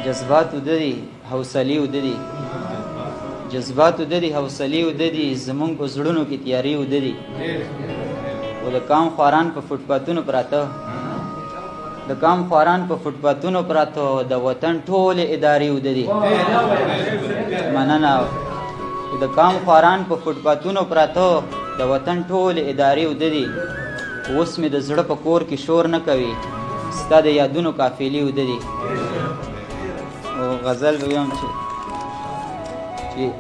جذبات وددي حوصلې وددي جذبات وددي حوصلې وددي زمونږ په زړونو کې تیارې وددي او د کام خواران په فوټپاتونو پراته د کام خواران په فوټپاتونو پراته د وطن ټولې ادارې وددي مننه د کام خواران په فوټپاتونو پراته د وطن ټولې ادارې وددي اوس مې د زړه په کور کې شور نه کوي ستا د یادونو قافلې وددي او غزل به وایم چې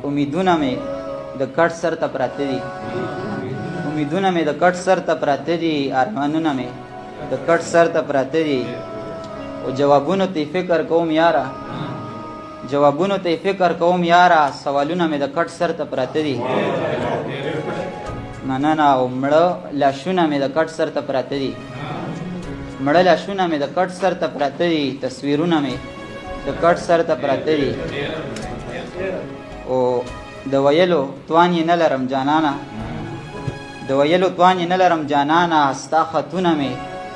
امیدونه مې د کټ سر ته پراته دي امیدونه مې د کټ سر ته پراته دي ارمانونه مې د کټ سر ته پراته دي او جوابونو ته فکر کوم یاره جوابونو ته فکر کوم یاره سوالونه مې د کټ سر ته پراته دي مننه او مړه لاشونه مې د کټ سر ته پراته دي مړه لاشونه مې د کټ سر ته پراته دي تصویرونه مې د کټ سر ته پراته دي او د ویلو توان یې نه لرم جانانه د ویلو توان یې نه لرم جانانه ستا خطونه مې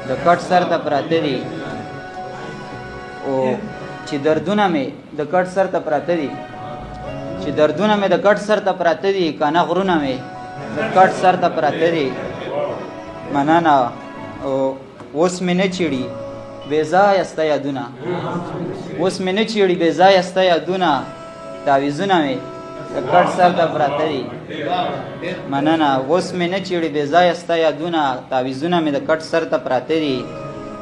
د کټ سر ته پراته دي او چې دردونه مې د کټ سر ته پراته دي چې دردونه مې د کټ سر ته پراته دي کنه غرونه مې د کټ سر ته پراته دي مننه او اوس مې نه چیړي بې ځایه ستا یادونه اوس مې نه چیړي بې ځایه ستا یادونه تعویذونه مې د کټ سر ته پراته دي مننه اوس مې نه چیړي بې ځایه ستا یادونه تعویذونه مې د کټ سر ته پراته دي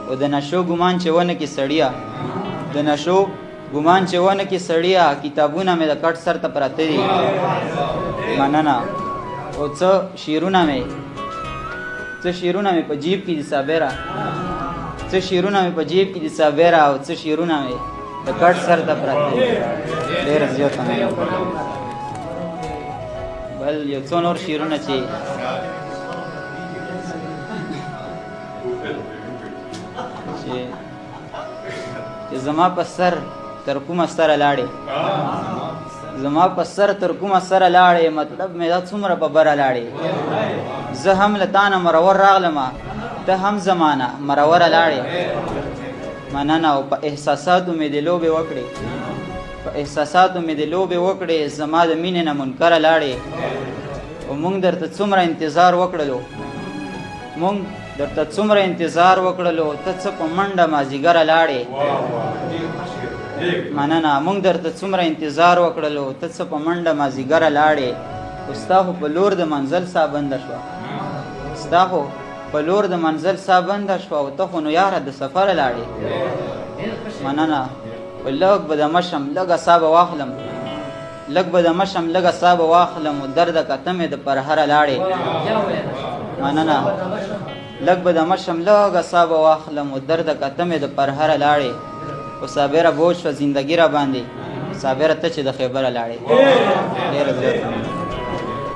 او د نشو ګمان چې ونه کې سړیا د نشو ګمان چې ونه کې سړیا کتابونه مې د کټ سر ته پراته دي مننه او څه شعرونه مې په جیب کې دي صابره څه شعرونه مې په جیب کې دي صابره او څه شعرونه مې د کټ سر ته پراته دي ډېر زیات مننه بل یو څو نور شعرونه چې زما په سر تر کومه سره لاړې زما په سر تر کومه سره لاړې مطلب مې دا څومره په بره لاړې زه هم له تانه مرور راغلمه ته هم زمانه مروره لاړې مننه او په احساساتو مې د لوبې وکړې په احساساتو مې د لوبې وکړې زما د مینې نه منکره لاړې او موږ درته څومره انتظار وکړلو موږ درته څومره انتظار وکړلو ته څه په منډه مازدیګره لاړې مننه موږ درته څومره انتظار وکړلو ته څه په منډه مازدیګره لاړې خو ستا خو په لور د منزل ساه بنده شوه ستا خو په لور د منزل ساه بنده شوه او ته خو نو یاره د سفره لاړې مننه لږ به د مشم لږه ساه به واخلم لږ به د مشم لږه ساه به واخلم او درده کته مې د پرهره لاړې مننه لږ به د مشم لږه ساه به واخلم او درده کته مې د پرهره لاړې او صابره بوج شوه زندګي را باندې صابره ته چې د خیبره لاړې ډېره زیاته